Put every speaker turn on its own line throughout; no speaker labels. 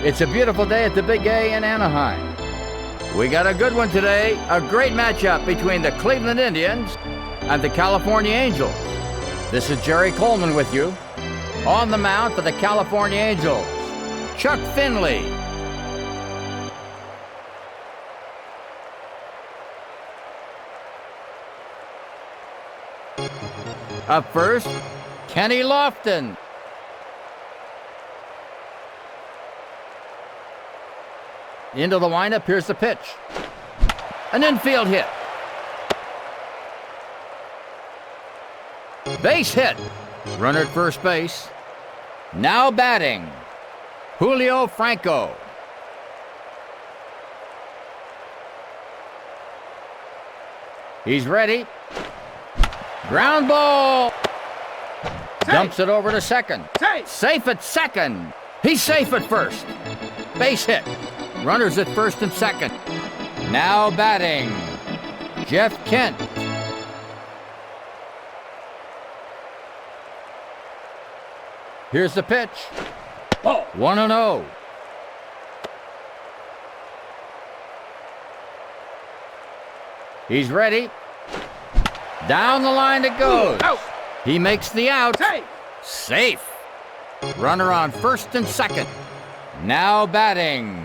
It's a beautiful day at the Big A in Anaheim. We got a good one today, a great matchup between the Cleveland Indians and the California Angels. This is Jerry Coleman with you. On the mound for the California Angels, Chuck Finley. Up first, Kenny Lofton. Into the windup, here's the pitch. An infield hit. Base hit. Runner at first base. Now batting, Julio Franco. He's ready. Ground ball. Dumps it over to second. Safe at second. He's safe at first. Base hit. Runners at first and second. Now batting, Jeff Kent. Here's the pitch. 1-0. He's ready. Down the line it goes. He makes the out. Safe. Runner on first and second. Now batting,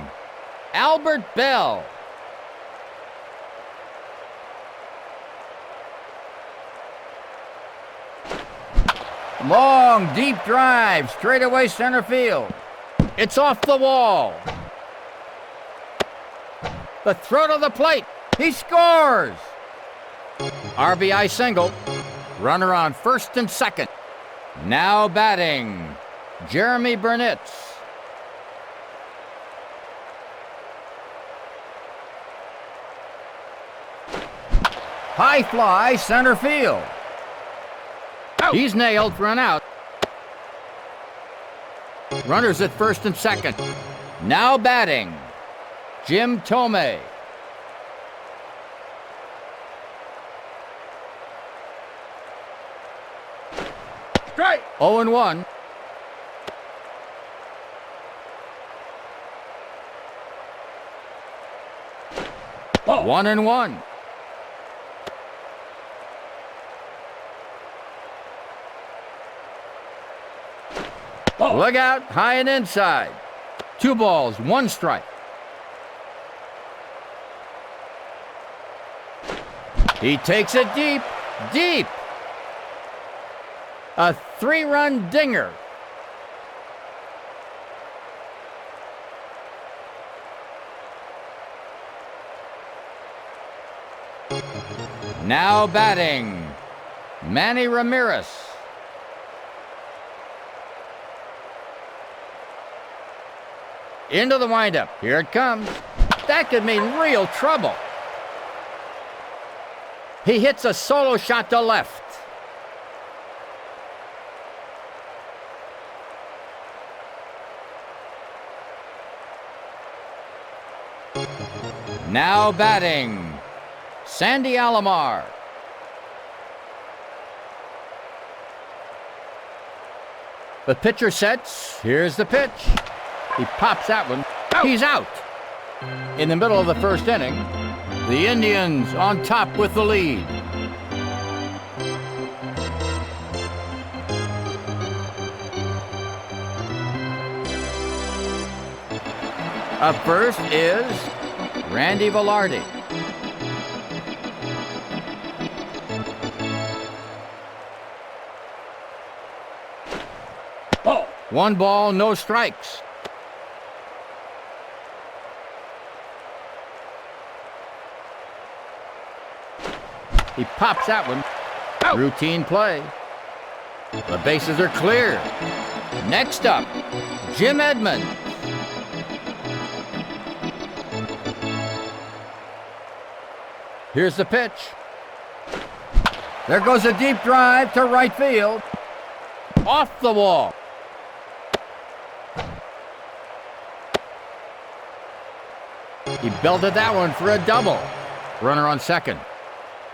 Albert Bell. Long, deep drive, straightaway center field. It's off the wall. The throw to the plate. He scores. RBI single. Runner on first and second. Now batting, Jeremy Burnitz. High fly, center field. He's nailed for an out. Runners at first and second. Now batting, Jim Thome. Strike. 0-1. Oh. 1-1. Look out, high and inside. 2 balls, 1 strike. He takes it deep, deep. A 3-run dinger. Now batting, Manny Ramirez. Into the windup. Here it comes. That could mean real trouble. He hits a solo shot to left. Now batting, Sandy Alomar. The pitcher sets. Here's the pitch. He pops that one. He's out. In the middle of the first inning, the Indians on top with the lead. Up first is Randy Velarde.
Ball.
1 ball, no strikes. He pops that one.
Out.
Routine play. The bases are clear. Next up, Jim Edmonds. Here's the pitch. There goes a deep drive to right field. Off the wall. He belted that one for a double. Runner on second.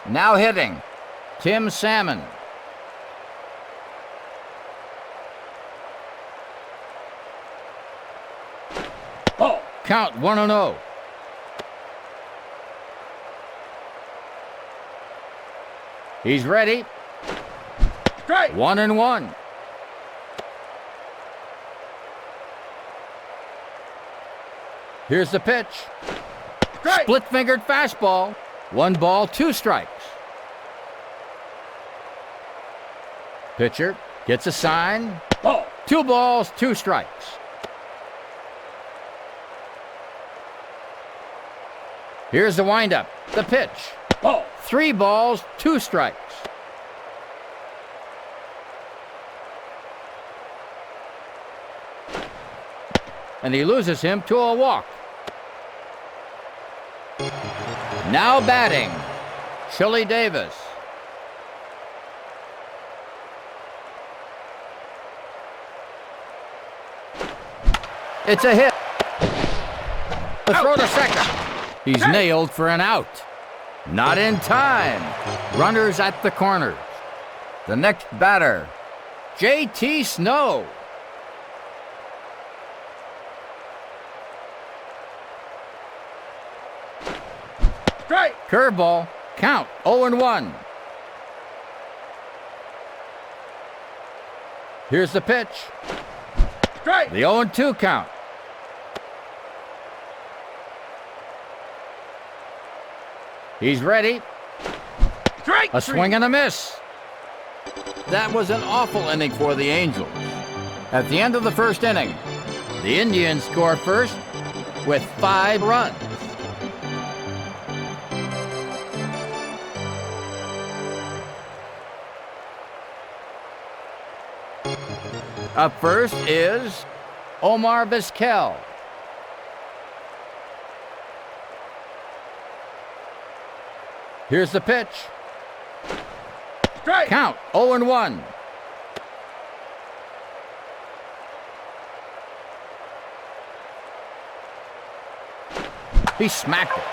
Now hitting, Tim Salmon.
Ball.
Count 1-0. He's ready.
Strike.
1-1. Here's the pitch.
Strike.
Split-fingered fastball. 1 ball, 2 strikes. Pitcher gets a sign.
Ball.
2 balls, 2 strikes. Here's the windup. The pitch.
Ball.
3 balls, 2 strikes. And he loses him to a walk. Now batting, Chili Davis. It's a hit. The throw to second. He's nailed for an out. Not in time. Runners at the corners. The next batter, J.T. Snow.
Strike.
Curveball. Count 0-1. Here's the pitch.
Strike.
The 0-2 count. He's ready.
Strike.
A swing and a miss. That was an awful inning for the Angels. At the end of the first inning, the Indians score first with 5 runs. Up first is Omar Vizquel. Here's the pitch.
Strike.
Count 0-1. He smacked it.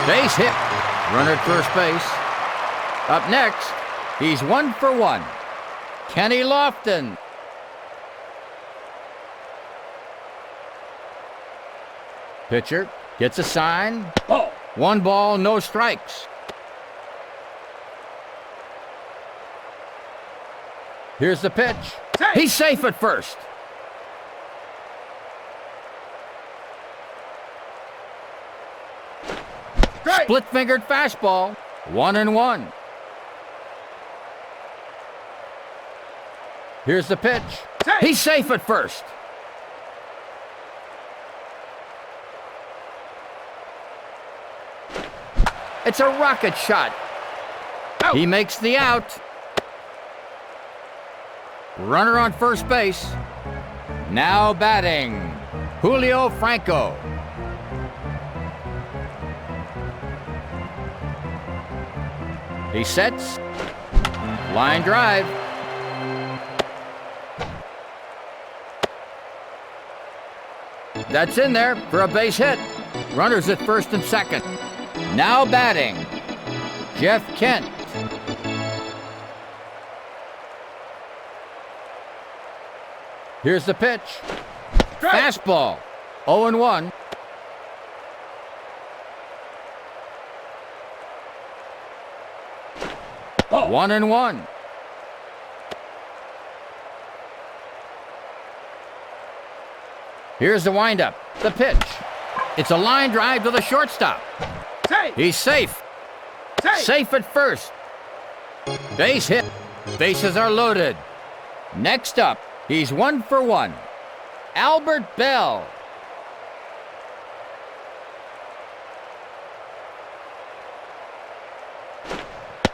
Base hit. Runner at first base. Up next, he's 1 for 1. Kenny Lofton. Pitcher gets a sign.
Ball.
1 ball, no strikes. Here's the pitch.
Safe.
He's safe at first.
Strike.
Split-fingered fastball. 1-1. Here's the pitch.
Safe.
He's safe at first. It's a rocket shot.
Out.
He makes the out. Runner on first base. Now batting, Julio Franco. He sets. Line drive. That's in there for a base hit. Runners at first and second. Now batting, Jeff Kent. Here's the pitch.
Strike.
Fastball. 0-1.
Ball.
1-1. Here's the windup. The pitch. It's a line drive to the shortstop.
Safe.
He's safe.
Safe.
Safe at first. Base hit. Bases are loaded. Next up, he's 1 for 1. Albert Bell.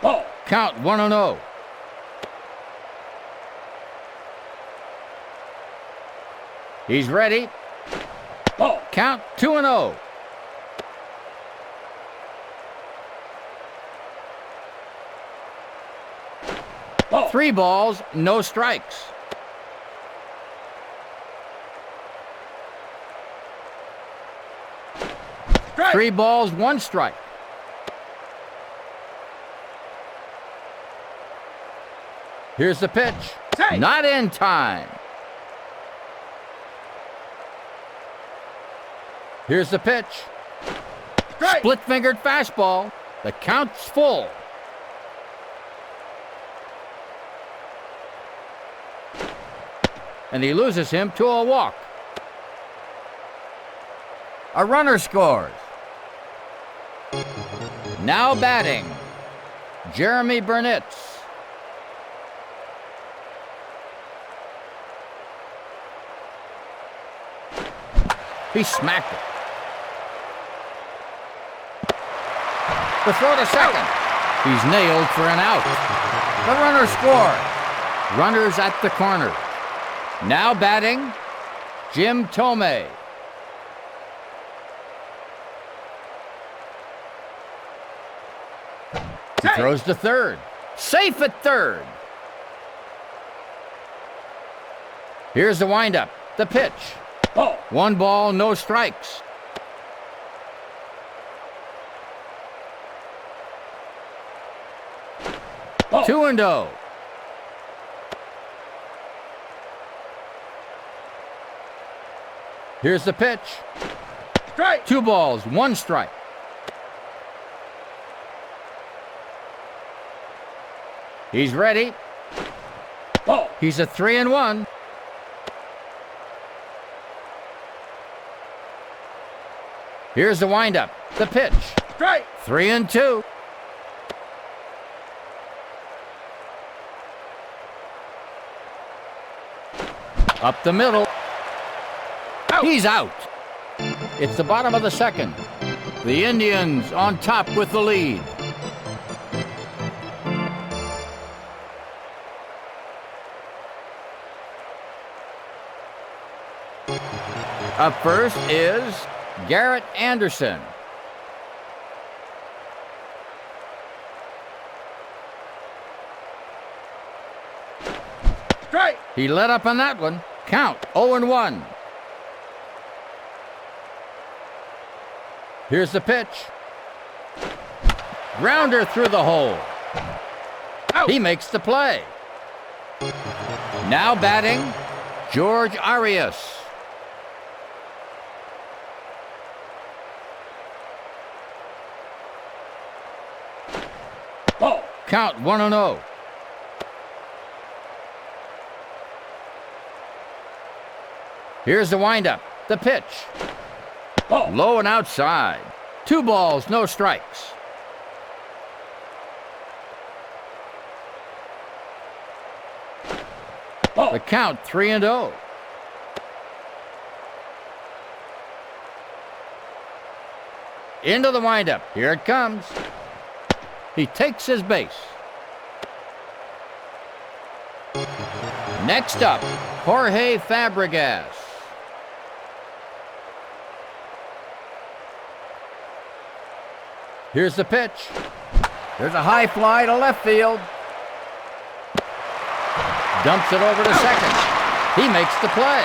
Ball.
Count 1-0. He's ready.
Ball.
Count 2-0.
Ball.
3 balls, no strikes.
Strike.
3 balls, 1 strike. Here's the pitch.
Safe.
Not in time. Here's the pitch.
Strike.
Split-fingered fastball. The count's full. And he loses him to a walk. A runner scores. Now batting, Jeremy Burnitz. He smacked it. The throw to second. He's nailed for an out. The runner scores. Runners at the corner. Now batting, Jim Tomei. He
Safe.
throws to third. Safe at third. Here's the windup. The pitch.
Ball.
1 ball, no strikes.
Ball.
2-0. Here's the pitch.
Strike.
2 balls, 1 strike. He's ready.
Ball.
He's a 3-1. Here's the windup. The pitch.
Strike.
3-2. Up the middle.
Out.
He's out. It's the bottom of the second. The Indians on top with the lead. Up first is Garrett Anderson.
Strike.
He let up on that one. Count 0-1. Here's the pitch. Grounder through the hole.
Out.
He makes the play. Now batting, George Arias.
Ball.
Count 1-0. Here's the windup. The pitch.
Ball.
Low and outside. 2 balls, no strikes.
Ball.
The count 3-0. Into the windup. Here it comes. He takes his base. Next up, Jorge Fabregas. Here's the pitch. There's a high fly to left field. Dumps it over to second. He makes the play.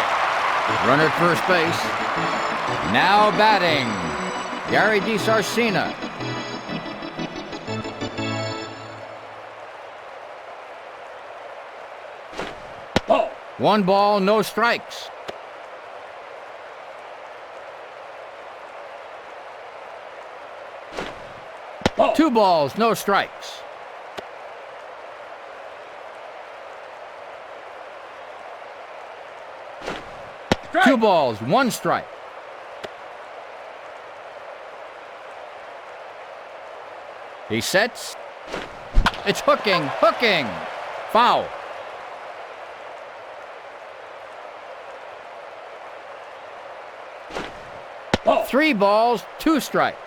Runner at first base. Now batting, Gary DiSarcina.
Ball.
1 ball, no strikes.
Ball.
2 balls, no strikes.
Strike.
2 balls, 1 strike. He sets. It's hooking, hooking. Foul.
Ball.
3 balls, 2 strikes.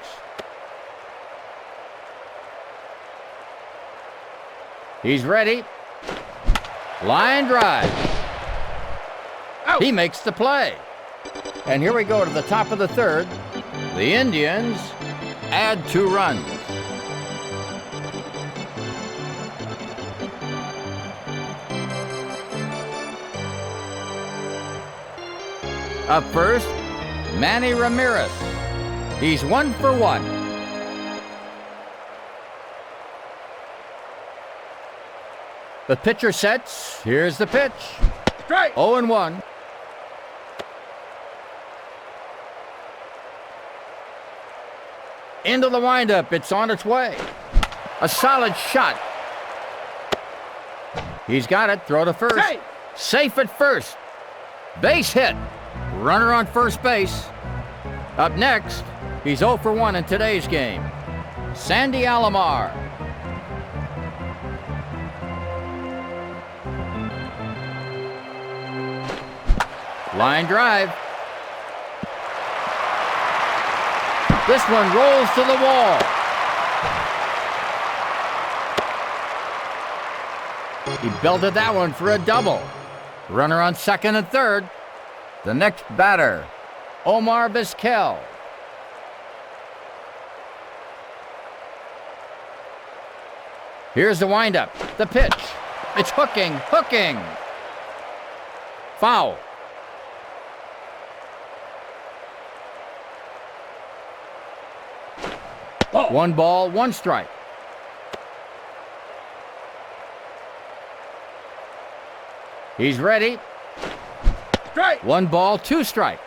He's ready. Line drive.
Out.
He makes the play. And here we go to the top of the third. The Indians add 2 runs. Up first, Manny Ramirez. He's 1 for 1. The pitcher sets. Here's the pitch.
Strike.
0-1. Into the windup. It's on its way. A solid shot. He's got it. Throw to first.
Safe.
Safe at first. Base hit. Runner on first base. Up next, he's 0 for 1 in today's game. Sandy Alomar. Line drive. This one rolls to the wall. He belted that one for a double. Runner on second and third. The next batter, Omar Vizquel. Here's the windup, the pitch. It's hooking, hooking. Foul.
Ball.
1 ball, 1 strike. He's ready.
Strike.
1 ball, 2 strikes.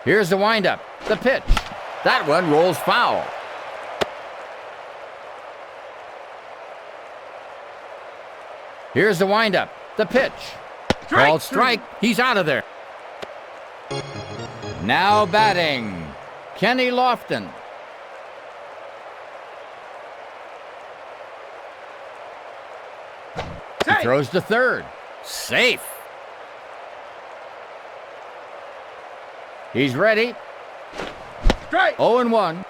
Here's the windup, the pitch. That one rolls foul. Here's the windup, the pitch. Called strike. He's out of there. Now batting, Kenny Lofton. He
Safe.
throws to third. Safe. He's ready.
Strike.
0-1.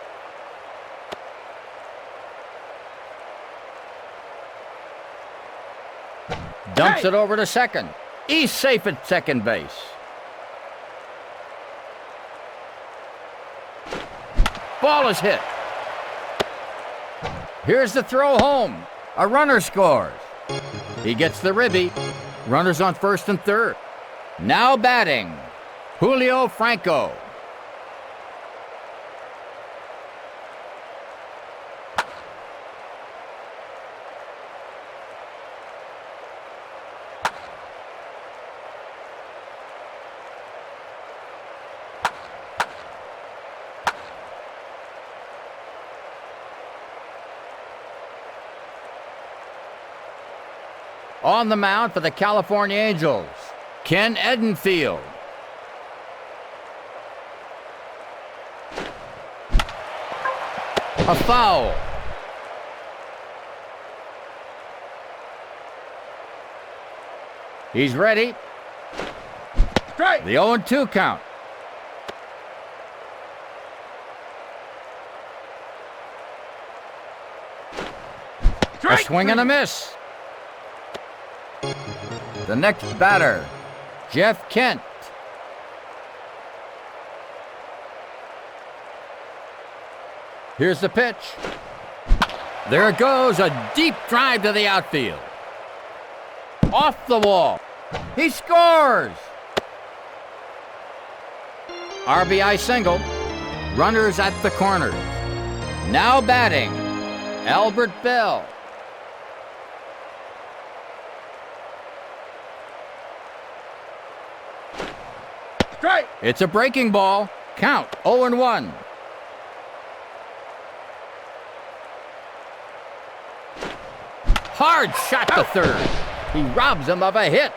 Dumps it over to second. He's safe at second base. Ball is hit. Here's the throw home. A runner scores. He gets the ribby. Runners on first and third. Now batting, Julio Franco. On the mound for the California Angels, Ken Edenfield. A foul. He's ready.
Strike.
The 0-2 count. A swing and a miss. The next batter, Jeff Kent. Here's the pitch. There it goes, a deep drive to the outfield. Off the wall. He scores! RBI single. Runners at the corners. Now batting, Albert Bell.
Strike.
It's a breaking ball. Count 0-1. Hard shot to third. He robs him of a hit.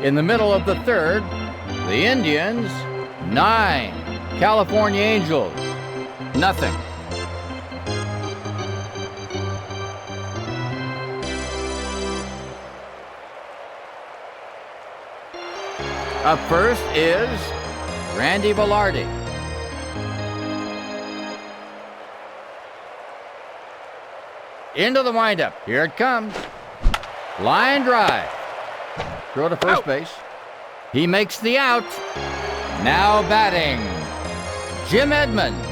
In the middle of the third, the Indians 9, California Angels nothing. Up first is Randy Velarde. Into the windup. Here it comes. Line drive. Throw to first base. He makes the out. Now batting, Jim Edmonds.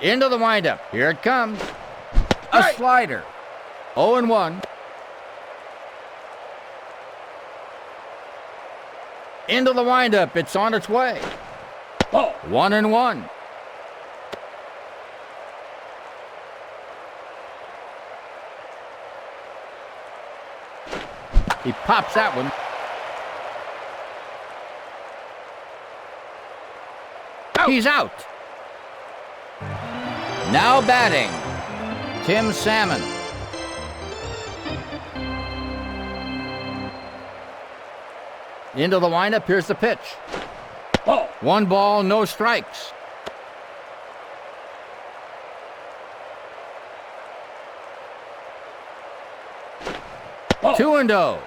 Into the windup. Here it comes. A slider. 0-1. Into the windup. It's on its way. 1-1. He pops that one. He's out. Now batting, Tim Salmon. Into the windup. Here's the pitch. 1 ball, no strikes.
Ball.
2-0.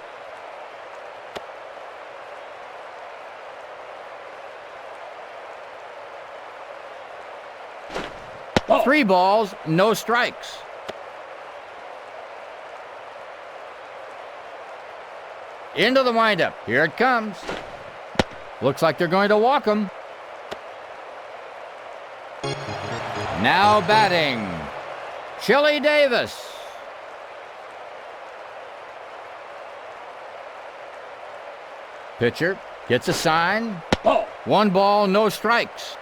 Ball.
3 balls, no strikes. Into the windup. Here it comes. Looks like they're going to walk him. Now batting, Chili Davis. Pitcher gets a sign.
Ball.
1 ball, no strikes.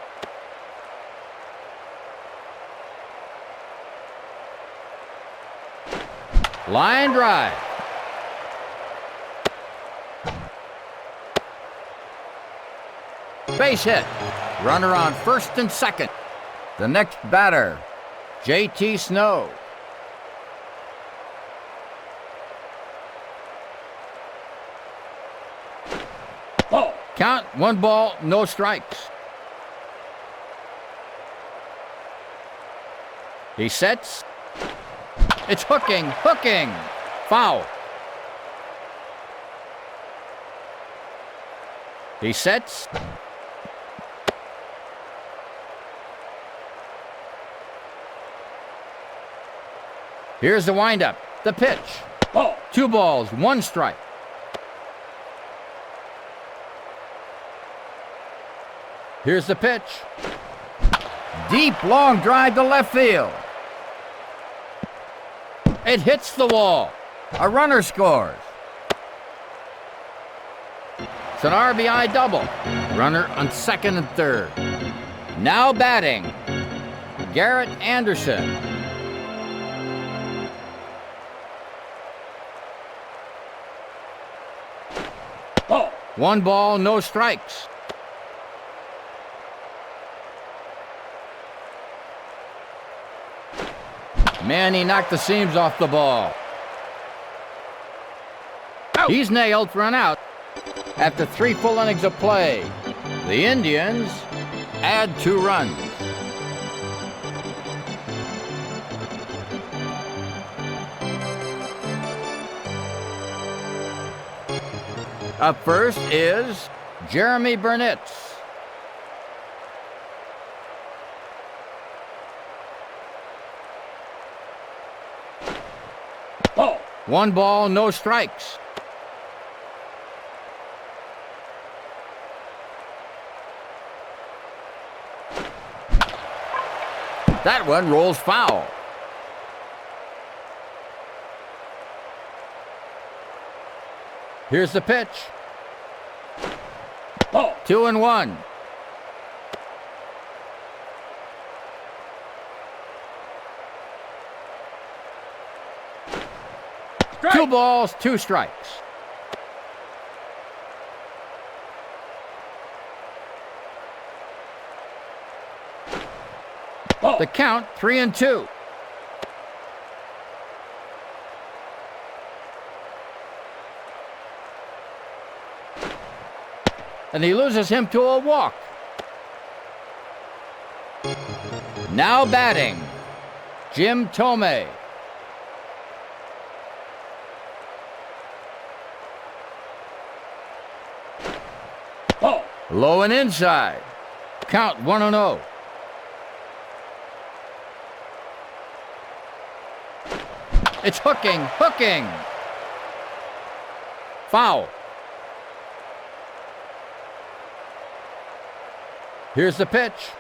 Line drive. Base hit. Runner on first and second. The next batter, J.T. Snow.
Ball.
Count, 1 ball, no strikes. He sets. It's hooking. Foul. He sets. Here's the windup. The pitch.
Ball.
2 balls, 1 strike. Here's the pitch. Deep, long drive to left field. It hits the wall. A runner scores. It's an RBI double. Runner on second and third. Now batting, Garrett Anderson.
Ball.
1 ball, no strikes. Man, he knocked the seams off the ball.
Out.
He's nailed for an out. After 3 full innings of play, the Indians add 2 runs. Up first is Jeremy Burnitz.
Ball.
1 ball, no strikes. That one rolls foul. Here's the pitch.
Ball.
2-1.
Strike.
2 balls, 2 strikes.
Ball.
The count, 3-2. And he loses him to a walk. Now batting, Jim Tomei.
Ball.
Low and inside. Count 1-0. It's hooking, hooking. Foul. Here's the pitch.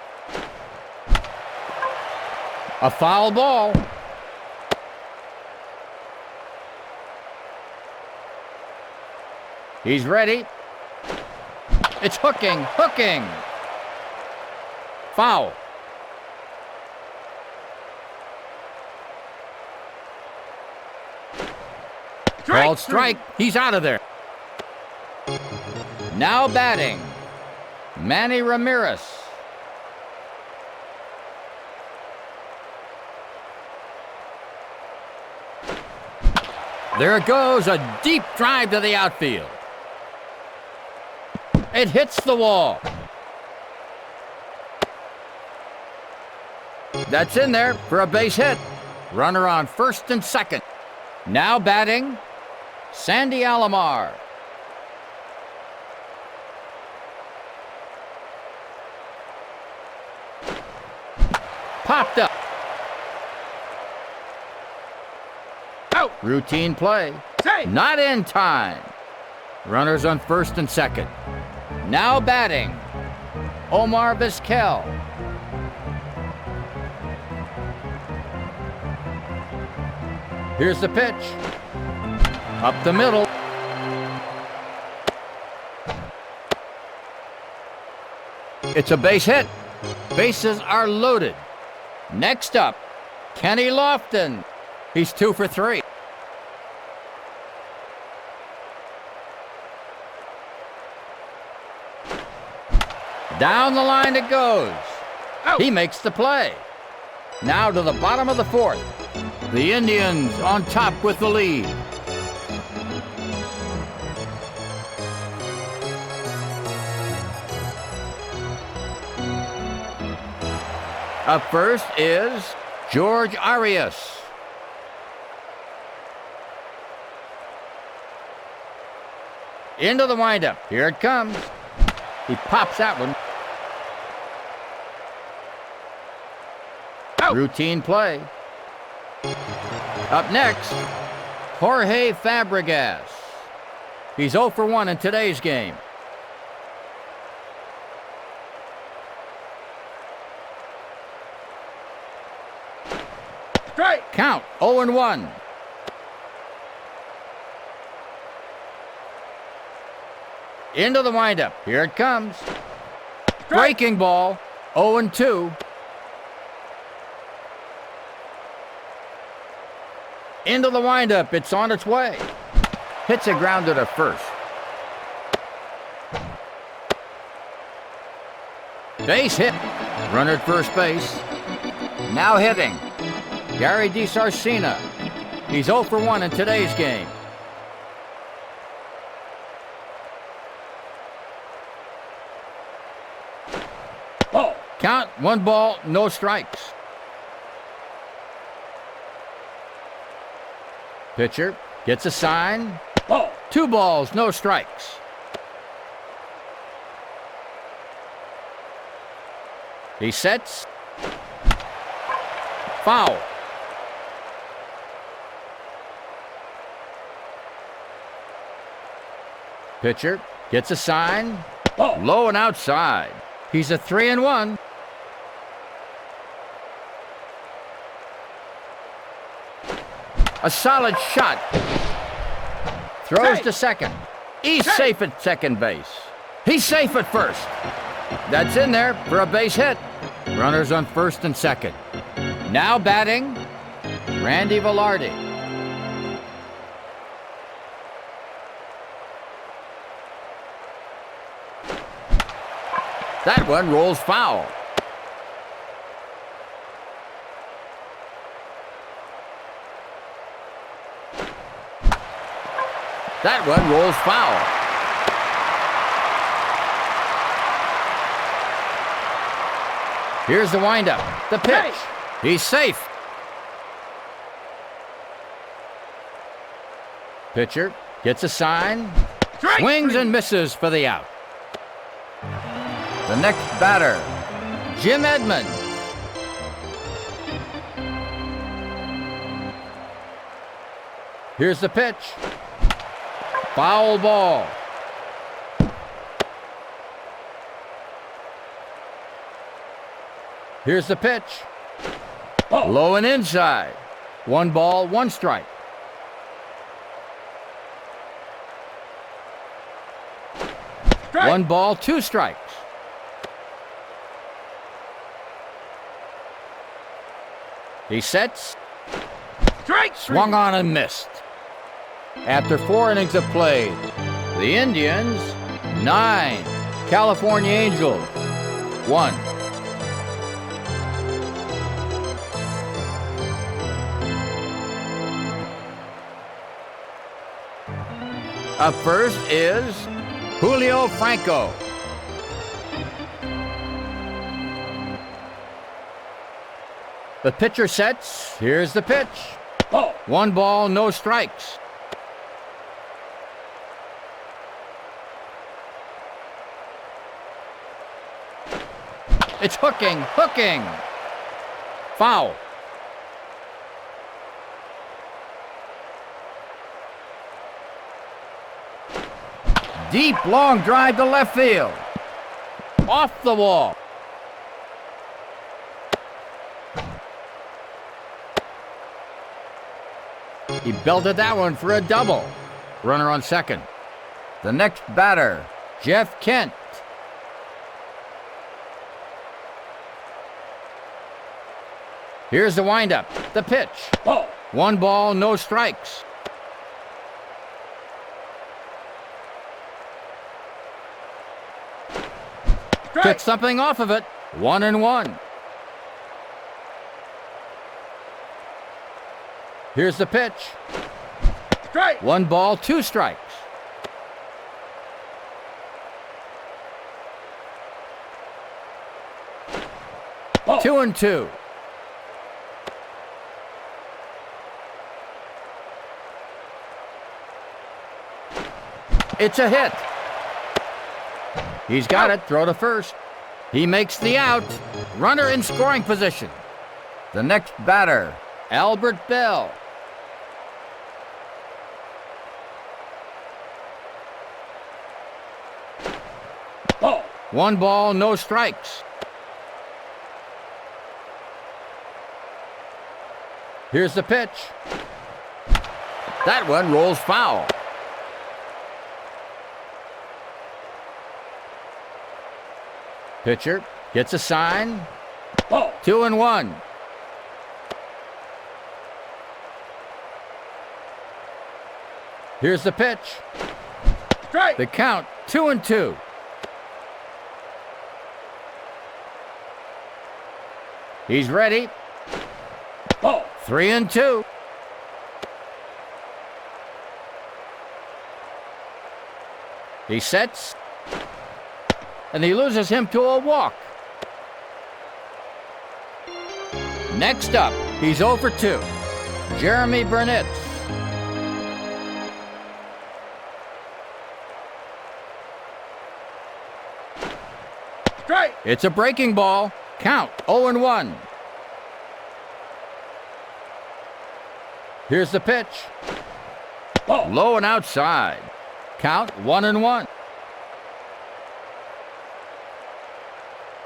A foul ball. He's ready. It's hooking, hooking. Foul. Called strike. He's out of there. Now batting, Manny Ramirez. There it goes, a deep drive to the outfield. It hits the wall. That's in there for a base hit. Runner on first and second. Now batting, Sandy Alomar. Popped up.
Out.
Routine play.
Safe.
Not in time. Runners on first and second. Now batting, Omar Vizquel. Here's the pitch. Up the middle. It's a base hit. Bases are loaded. Next up, Kenny Lofton. He's 2 for 3. Down the line it goes.
Out.
He makes the play. Now to the bottom of the fourth. The Indians on top with the lead. Up first is George Arias. Into the windup. Here it comes. He pops that one.
Out.
Routine play. Up next, Jorge Fabregas. He's 0 for 1 in today's game.
Strike.
Count 0-1. Into the windup. Here it comes.
Strike.
Breaking ball. 0-2. Into the windup. It's on its way. Hits a grounder to first. Base hit. Runner at first base. Now hitting, Gary DiSarcina. He's 0 for 1 in today's game.
Ball.
Count 1 ball, no strikes. Pitcher gets a sign.
Ball.
2 balls, no strikes. He sets. Foul. Pitcher gets a sign.
Ball.
Low and outside. He's a 3-1. A solid shot. Throws
Safe.
to second. He's
Safe.
safe at second base. He's safe at first. That's in there for a base hit. Runners on first and second. Now batting, Randy Velarde. That one rolls foul. That one rolls foul. Here's the windup. The pitch. He's safe. Pitcher gets a sign. Swings and misses for the out. The next batter, Jim Edmonds. Here's the pitch. Foul ball. Here's the pitch. Low and inside. 1 ball, 1 strike.
Strike.
1 ball, 2 strikes. He sets.
Strike.
Swung on and missed. After 4 innings of play, the Indians 9, California Angels 1. Up first is Julio Franco. The pitcher sets. Here's the pitch. 1 ball, no strikes. It's hooking. Foul. Deep, long drive to left field. Off the wall. He belted that one for a double. Runner on second. The next batter, Jeff Kent. Here's the windup. The pitch. 1 ball, no strikes. Took something off of it. 1-1. Here's the pitch.
Strike.
1 ball, 2 strikes.
Ball.
2-2. It's a hit. He's got it. Throw to first. He makes the out. Runner in scoring position. The next batter, Albert Bell.
Ball.
1 ball, no strikes. Here's the pitch. That one rolls foul. Pitcher gets a sign.
Ball.
2-1. Here's the pitch.
Strike.
The count, 2-2. He's ready.
Ball.
3-2. He sets. And he loses him to a walk. Next up, he's 0 for 2. Jeremy Burnett.
Strike.
It's a breaking ball. Count 0-1. Here's the pitch.
Ball.
Low and outside. Count 1-1.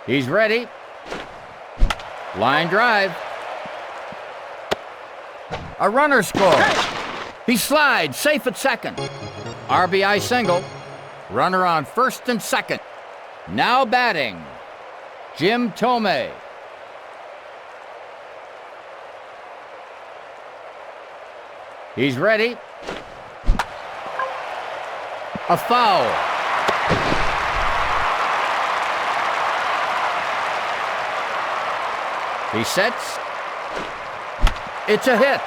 He's ready. Line drive. A runner scores. He slides, safe at second. RBI single. Runner on first and second. Now batting, Jim Thome. He's ready. A foul. He sets. It's a hit.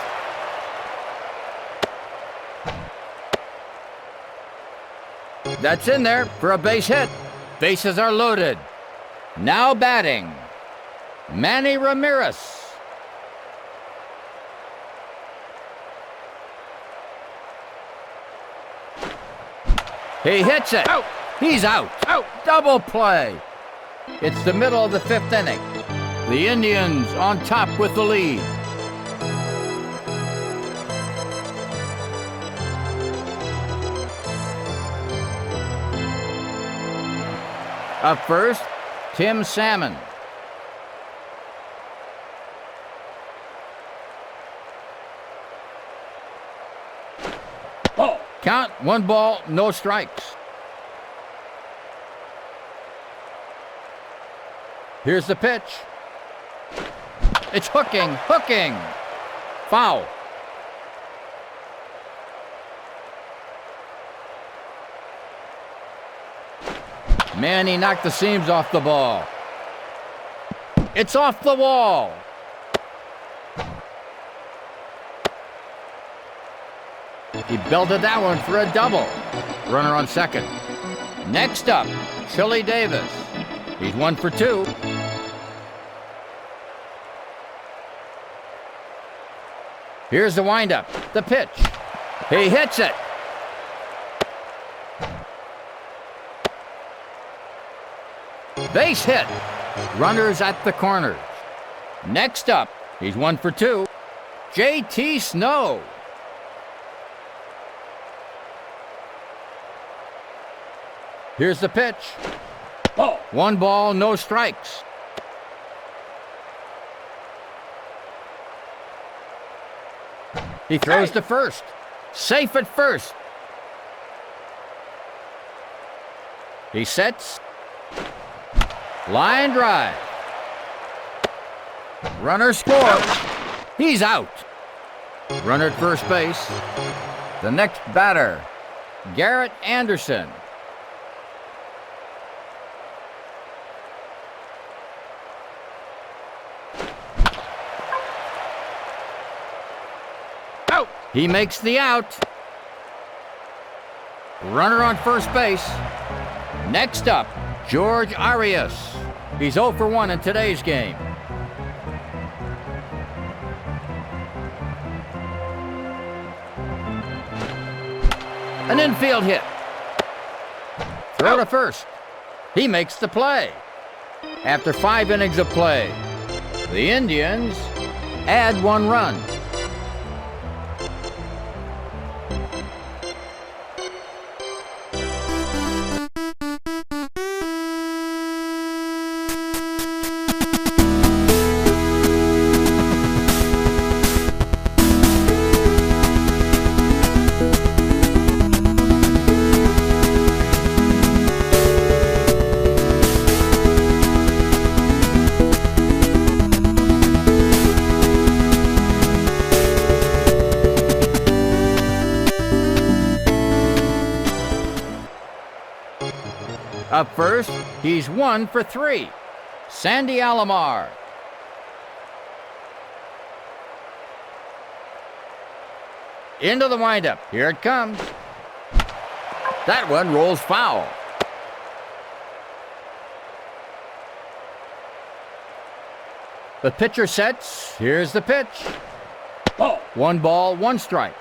That's in there for a base hit. Bases are loaded. Now batting, Manny Ramirez. He hits it.
Out.
He's out.
Out.
Double play. It's the middle of the 5th inning. The Indians on top with the lead. Up first, Tim Salmon.
Ball.
Count, 1 ball, no strikes. Here's the pitch. It's hooking. Foul. Manny knocked the seams off the ball. It's off the wall. He belted that one for a double. Runner on second. Next up, Chili Davis. He's 1 for 2. Here's the windup, the pitch. He hits it. Base hit. Runners at the corners. Next up, he's 1 for 2. J.T. Snow. Here's the pitch.
Ball.
1 ball, no strikes. He throws to first. Safe at first. He sets. Line drive. Runner scores. He's out. Runner at first base. The next batter, Garrett Anderson.
Out.
He makes the out. Runner on first base. Next up, George Arias. He's 0 for 1 in today's game. An infield hit. Throw to first. He makes the play. After 5 innings of play, the Indians add 1 run. Up first, he's 1 for 3. Sandy Alomar. Into the windup. Here it comes. That one rolls foul. The pitcher sets. Here's the pitch.
Ball.
1 ball, 1 strike.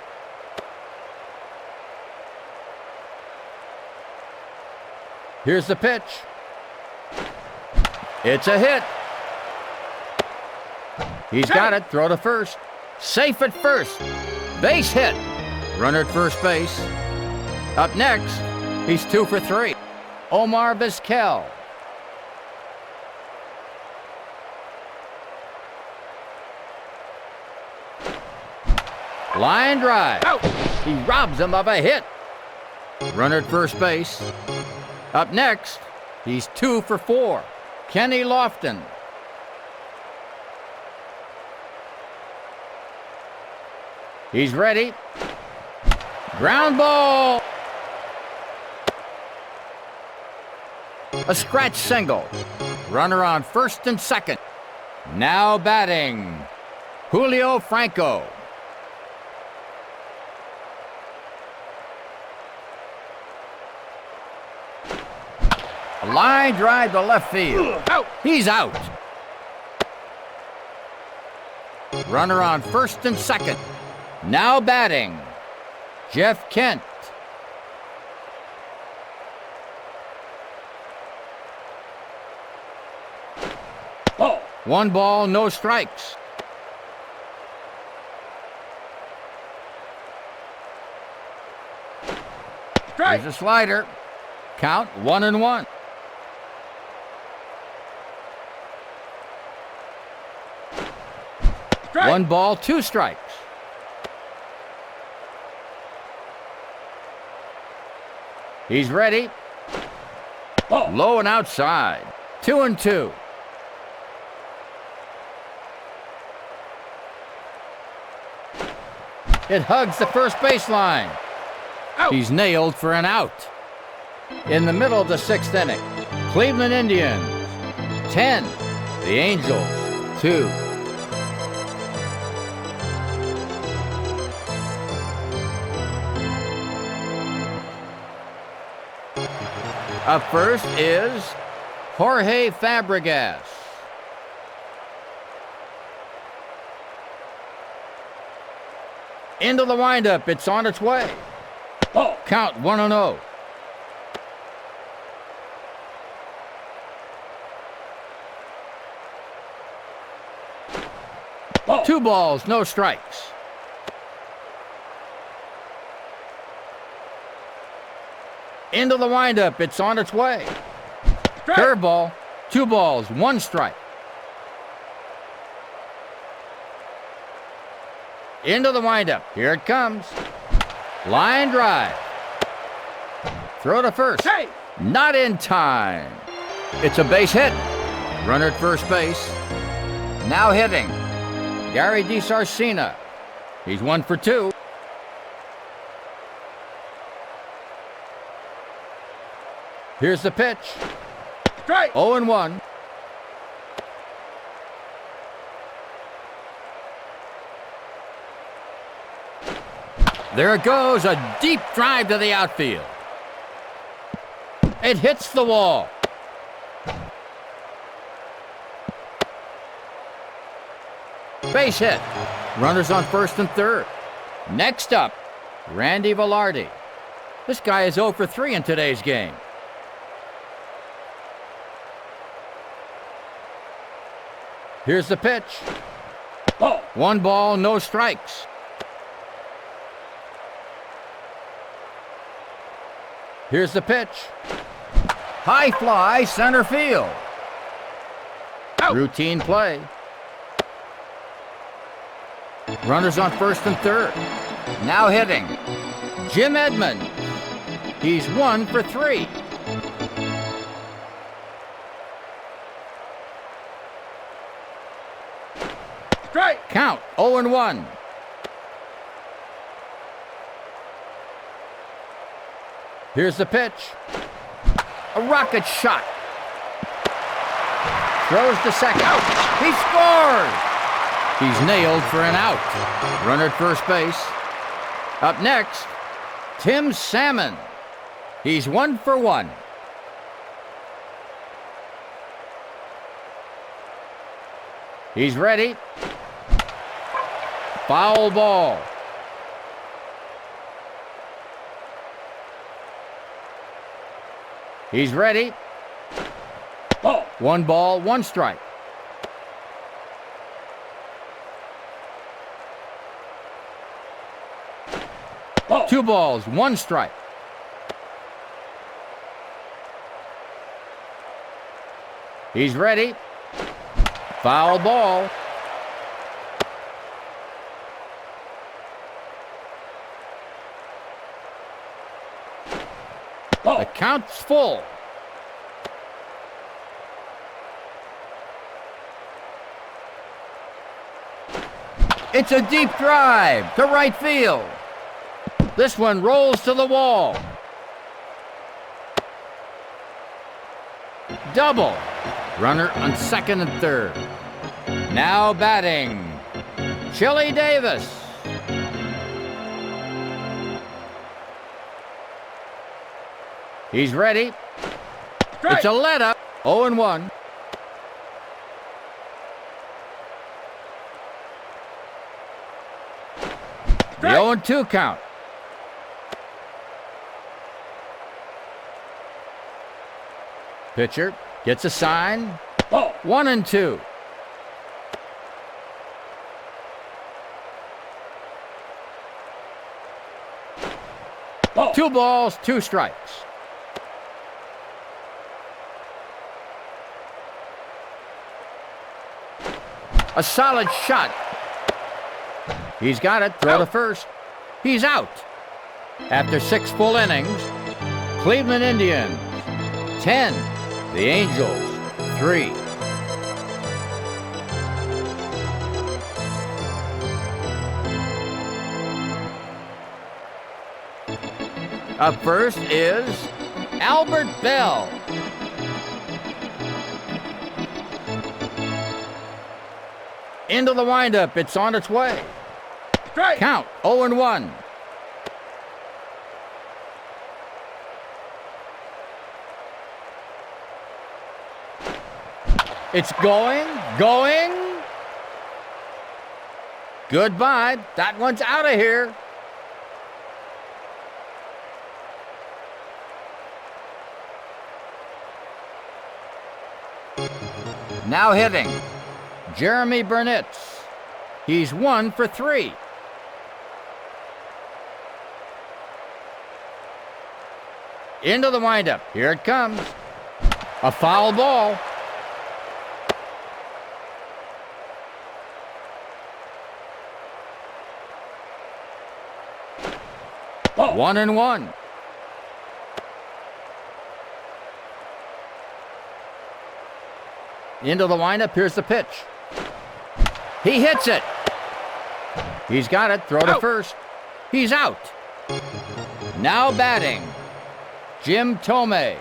Here's the pitch. It's a hit. He's got it. Throw to first. Safe at first. Base hit. Runner at first base. Up next, he's 2 for 3. Omar Vizquel. Line drive.
Out.
He robs him of a hit. Runner at first base. Up next, he's 2 for 4. Kenny Lofton. He's ready. Ground ball. A scratch single. Runner on first and second. Now batting, Julio Franco. A line drive to left field.
Out.
He's out. Runner on first and second. Now batting, Jeff Kent.
Ball.
1 ball, no strikes.
Strike.
Here's a slider. Count 1-1.
Strike.
1 ball, 2 strikes. He's ready.
Ball.
Low and outside. 2-2. It hugs the first baseline.
Out.
He's nailed for an out. In the middle of the 6th inning, Cleveland Indians 10, the Angels 2. Up first is Jorge Fabregas. Into the windup, it's on its way.
Ball.
Count 1-0.
Ball.
2 balls, no strikes. Into the windup, it's on its way.
Strike.
Curveball, 2 balls, 1 strike. Into the windup, here it comes. Line drive. Throw to first.
Safe.
Not in time. It's a base hit. Runner at first base. Now hitting, Gary DiSarcina. He's 1 for 2. Here's the pitch.
Strike.
0-1. There it goes, a deep drive to the outfield. It hits the wall. Base hit. Runners on first and third. Next up, Randy Velarde. This guy is 0 for 3 in today's game. Here's the pitch.
Ball.
1 ball, no strikes. Here's the pitch. High fly, center field.
Out.
Routine play. Runners on first and third. Now hitting, Jim Edmonds. He's 1 for 3.
Strike.
Count 0-1. Here's the pitch. A rocket shot. Throws to second.
Out.
He scores! He's nailed for an out. Runner at first base. Up next, Tim Salmon. He's 1 for 1. He's ready. Foul ball. He's ready.
Ball.
1 ball, 1 strike.
Ball.
2 balls, 1 strike. He's ready. Foul ball.
Ball.
The count's full. It's a deep drive to right field. This one rolls to the wall. Double. Runner on second and third. Now batting, Chili Davis. He's ready.
Strike.
It's a let-up, 0-1. The 0-2 count. Pitcher gets a sign.
Ball.
1-2.
Ball.
2 balls, 2 strikes. A solid shot. He's got it. Throw to first. He's out. After 6 full innings, Cleveland Indians 10, the Angels 3. Up first is Albert Bell. Into the windup. It's on its way.
Strike.
Count 0-1. It's going. Goodbye. That one's out of here. Now hitting, Jeremy Burnitz. He's 1 for 3. Into the windup. Here it comes. A foul ball.
Ball.
1-1. Into the windup. Here's the pitch. He hits it. He's got it. Throw to
Out.
first. He's out. Now batting, Jim Thome.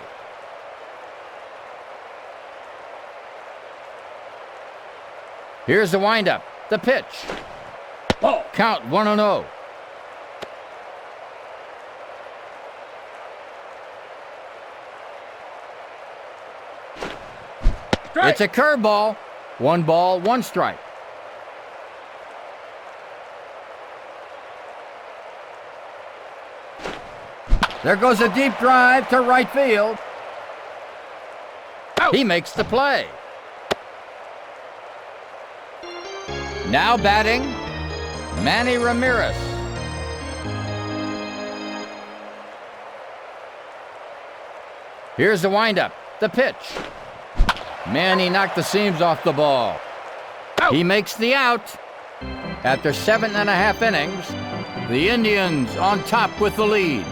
Here's the windup. The pitch.
Ball.
Count 1-0.
Strike.
It's a curveball. 1 ball, 1 strike. There goes a deep drive to right field.
Out.
He makes the play. Now batting, Manny Ramirez. Here's the windup. The pitch. Manny knocked the seams off the ball.
Out.
He makes the out. After 7.5 innings, the Indians on top with the lead.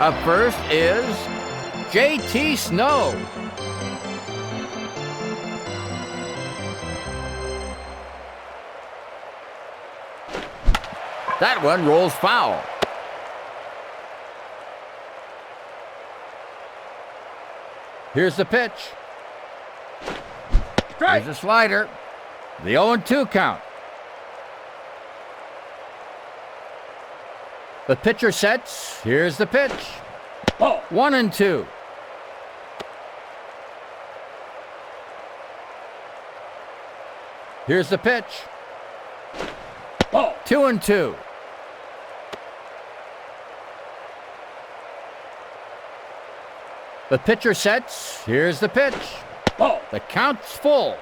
Up first is J.T. Snow. That one rolls foul. Here's the pitch.
Strike.
Here's a slider. The 0-2 count. The pitcher sets. Here's the pitch.
Ball.
1-2. Here's the pitch.
Ball.
2-2. The pitcher sets. Here's the pitch.
Ball.
The count's full.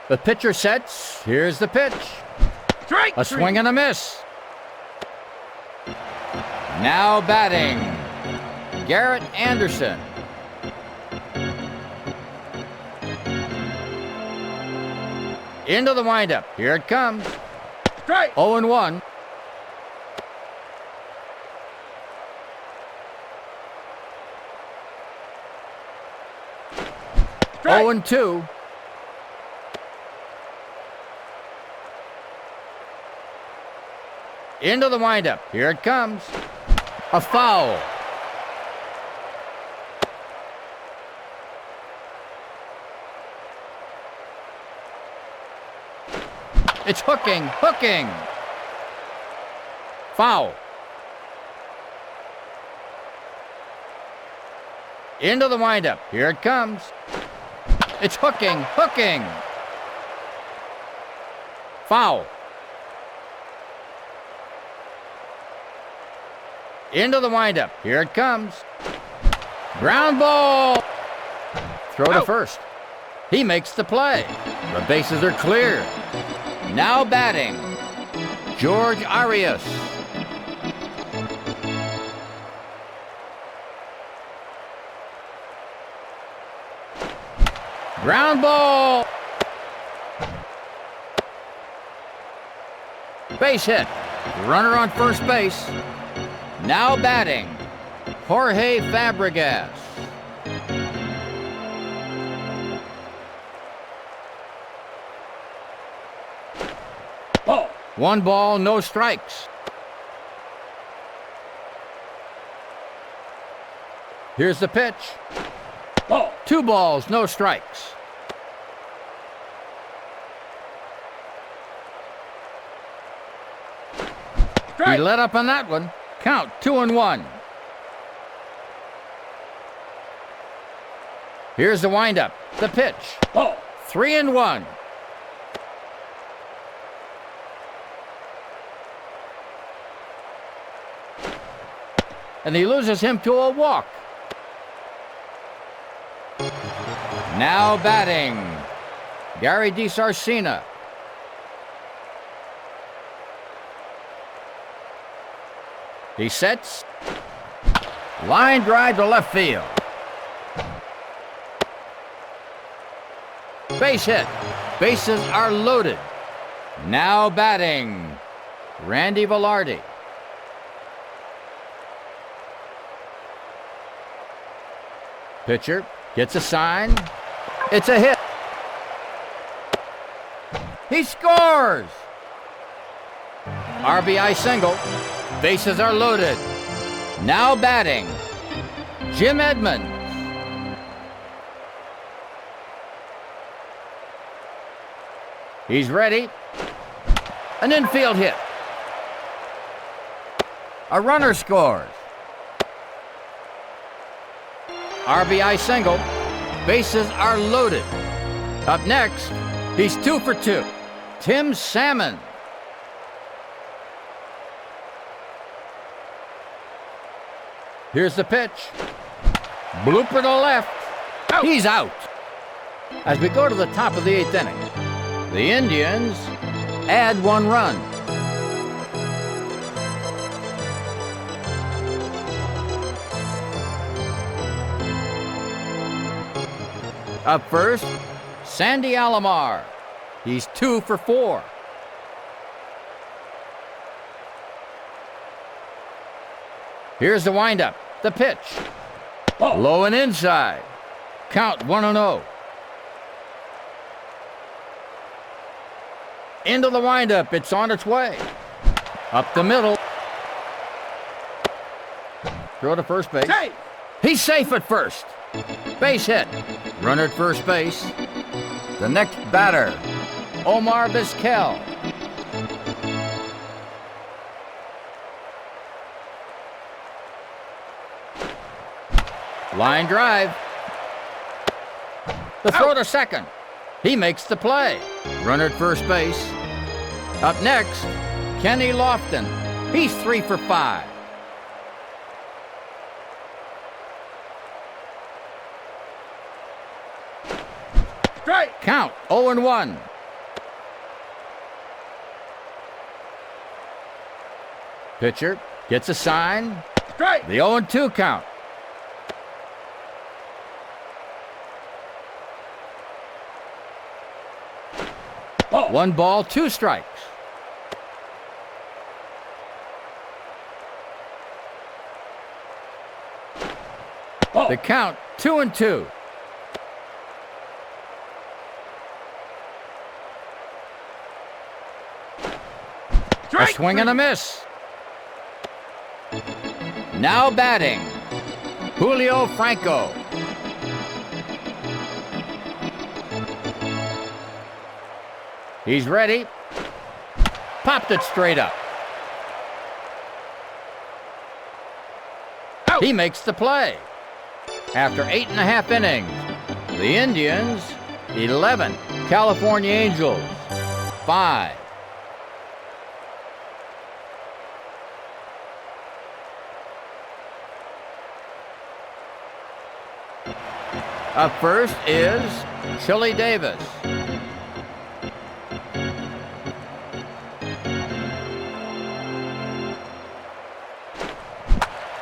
The pitcher sets. Here's the pitch.
Strike.
A swing and a miss. Now batting, Garrett Anderson. Into the windup. Here it comes.
Strike.
0-1.
Strike.
0-2. Into the windup. Here it comes. A foul. It's hooking. Foul. Into the windup. Here it comes. It's hooking. Foul. Into the windup. Here it comes. Ground ball. Throw to first. He makes the play. The bases are clear. Now batting, George Arias. Ground ball. Base hit. Runner on first base. Now batting, Jorge Fabregas.
Ball.
1 ball, no strikes. Here's the pitch.
Ball.
2 balls, no strikes.
Strike.
He let up on that one. Count 2-1. Here's the windup. The pitch.
Ball.
3-1. And he loses him to a walk. Now batting, Gary DiSarcina. He sets. Line drive to left field. Base hit. Bases are loaded. Now batting, Randy Velarde. Pitcher gets a sign. It's a hit. He scores! RBI single. Bases are loaded. Now batting, Jim Edmonds. He's ready. An infield hit. A runner scores. RBI single. Bases are loaded. Up next, he's 2 for 2. Tim Salmon. Here's the pitch. Blooper to left.
Out.
He's out. As we go to the top of the 8th inning, the Indians add 1 run. Up first, Sandy Alomar. He's 2 for 4. Here's the windup, the pitch.
Ball.
Low and inside. Count 1-0. Into the windup, it's on its way. Up the middle. Throw to first base.
Safe.
He's safe at first. Base hit. Runner at first base. The next batter, Omar Vizquel. Line drive. The throw to second. He makes the play. Runner at first base. Up next, Kenny Lofton. He's 3 for 5.
Strike.
Count 0-1. Pitcher gets a sign.
Strike.
The 0-2 count.
Ball.
1 ball, 2 strikes.
Ball.
The count 2-2. A
Strike.
swing and a miss. Now batting, Julio Franco. He's ready. Popped it straight up.
Out.
He makes the play. After 8.5 innings, the Indians 11, California Angels 5. Up first is Chili Davis.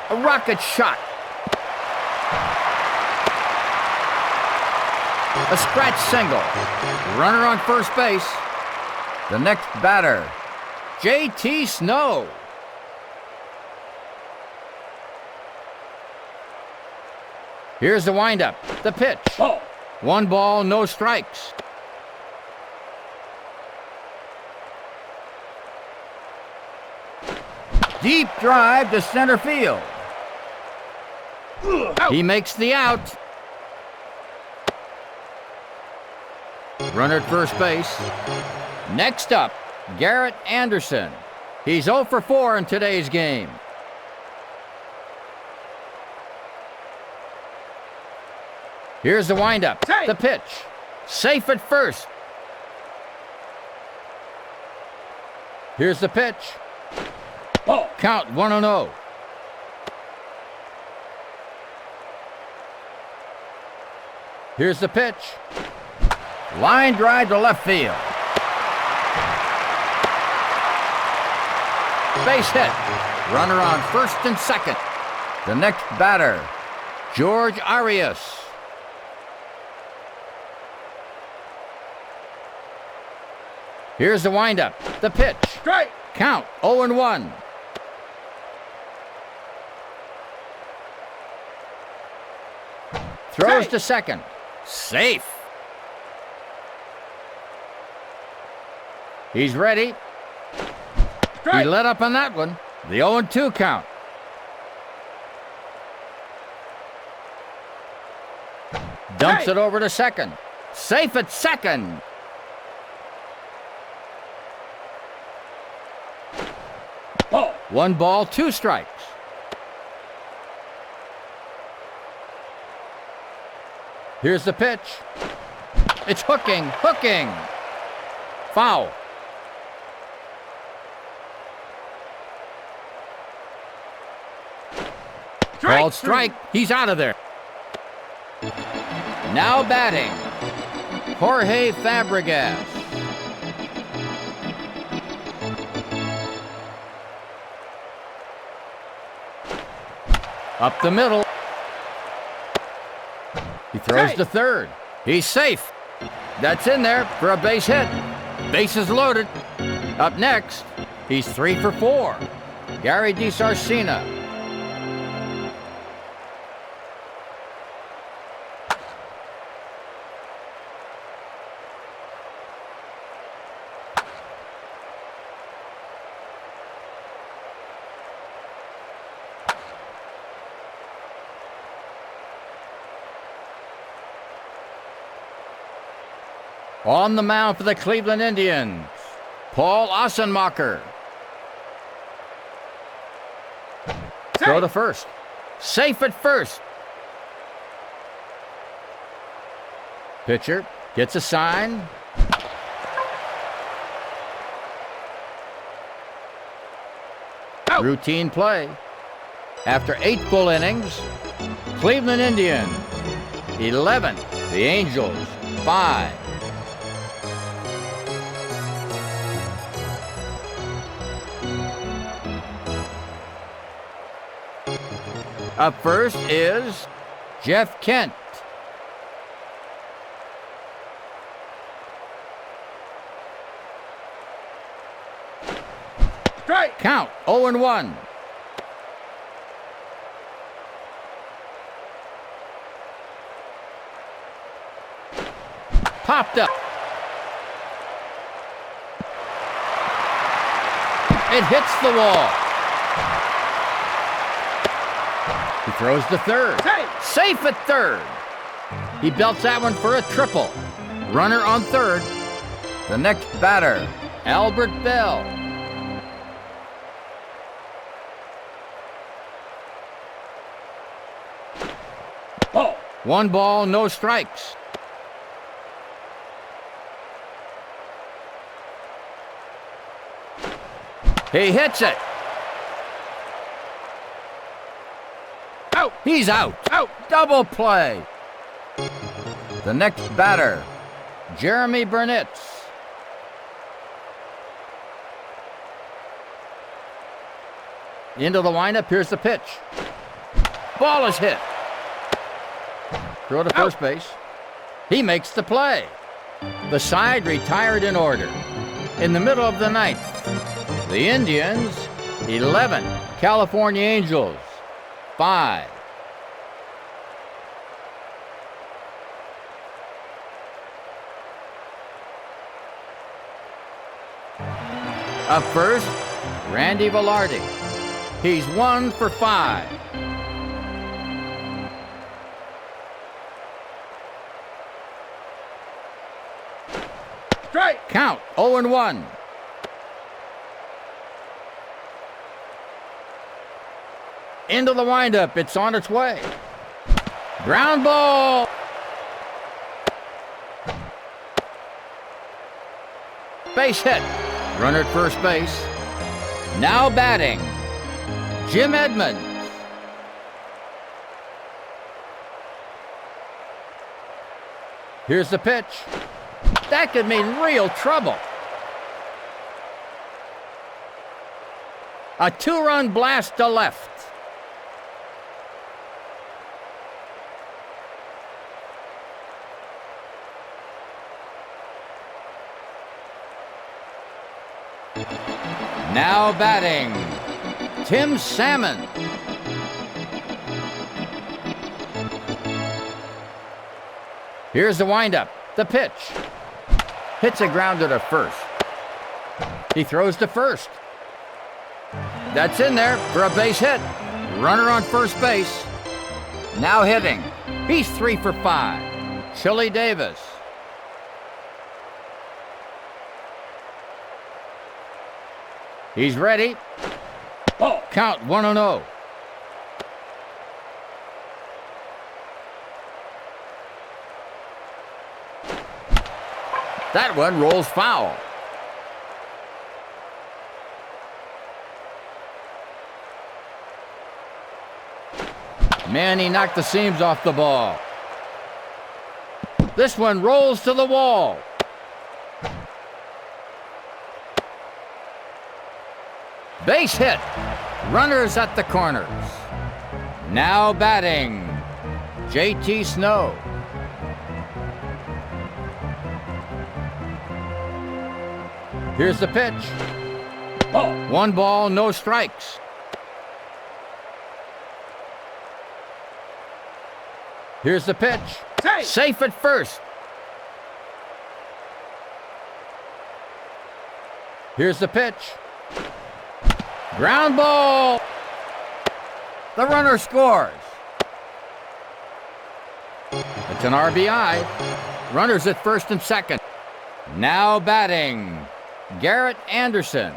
A rocket shot. A scratch single. Runner on first base. The next batter, J.T. Snow. Here's the windup, the pitch.
Ball.
1 ball, no strikes. Deep drive to center field.
Out.
He makes the out. Runner at first base. Next up, Garrett Anderson. He's 0 for 4 in today's game. Here's the windup,
Safe.
the pitch. Safe at first. Here's the pitch.
Ball.
Count 1-0. Here's the pitch. Line drive to left field. Base hit. Runner on first and second. The next batter, George Arias. Here's the windup, the pitch.
Strike.
Count 0-1. Throws
Safe.
to second. Safe. He's ready.
Strike.
He let up on that one. The 0-2 count. Dumps
Safe.
it over to second. Safe at second.
Ball.
1 ball, 2 strikes. Here's the pitch. It's hooking, hooking. Foul. Called strike. He's out of there. Now batting, Jorge Fabregas. Up the middle. He throws
Safe.
to third. He's safe. That's in there for a base hit. Bases loaded. Up next, he's 3 for 4. Gary DeSarcina. On the mound for the Cleveland Indians, Paul Ossenmacher. Throw to first. Safe at first. Pitcher gets a sign.
Out.
Routine play. After 8 full innings, Cleveland Indians 11, the Angels 5. Up first is Jeff Kent.
Strike.
Count 0-1. Popped up. It hits the wall. He throws to third. Safe at third. He belts that one for a triple. Runner on third. The next batter, Albert Bell.
Ball.
1 ball, no strikes. He hits it.
Out.
He's out.
Out.
Double play. The next batter, Jeremy Burnitz. Into the windup, here's the pitch. Ball is hit. Throw to first base. He makes the play. The side retired in order. In the middle of the ninth, the Indians, 11. California Angels, 5. Up first, Randy Velarde. He's 1 for 5.
Strike.
Count 0-1. Into the windup, it's on its way. Ground ball. Base hit. Runner at first base. Now batting, Jim Edmonds. Here's the pitch. That could mean real trouble. A 2-run blast to left. Now batting, Tim Salmon. Here's the windup, the pitch. Hits a grounder to first. He throws to first. That's in there for a base hit. Runner on first base. Now hitting. He's 3 for 5. Chili Davis. He's ready.
Ball.
Count 1-0. That one rolls foul. Man, he knocked the seams off the ball. This one rolls to the wall. Base hit. Runners at the corners. Now batting, J.T. Snow. Here's the pitch.
Ball.
1 ball, no strikes. Here's the pitch. Safe at first. Here's the pitch. Ground ball. The runner scores. It's an RBI. Runners at first and second. Now batting, Garrett Anderson.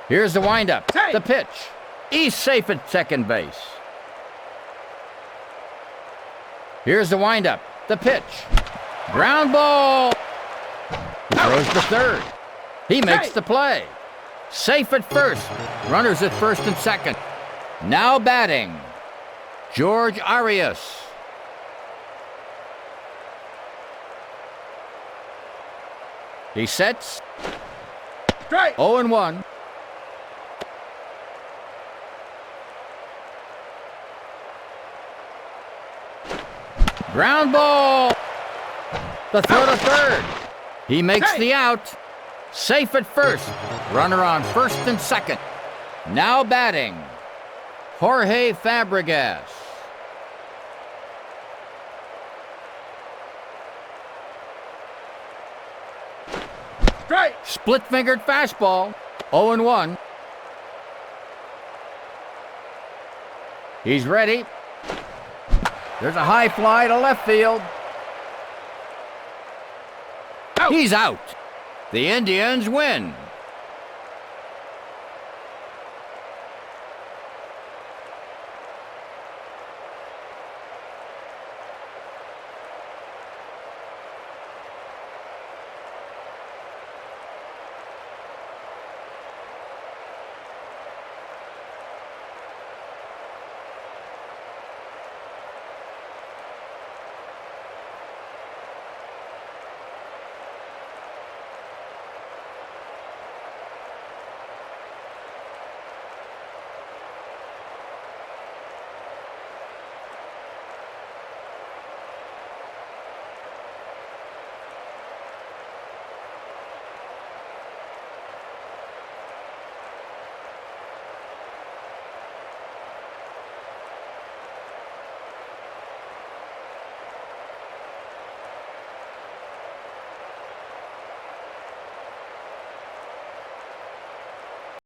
Here's the windup, the pitch. He's safe at second base. Here's the windup, the pitch. Ground ball. He throws to third. He makes the play. Safe at first. Runners at first and second. Now batting, George Arias. He sets.
Strike.
0-1. Ground ball. The throw to third. He makes the out. Safe at first. Runner on first and second. Now batting, Jorge Fabregas.
Strike.
Split-fingered fastball. 0-1. He's ready. There's a high fly to left field.
Out.
He's out. The Indians win.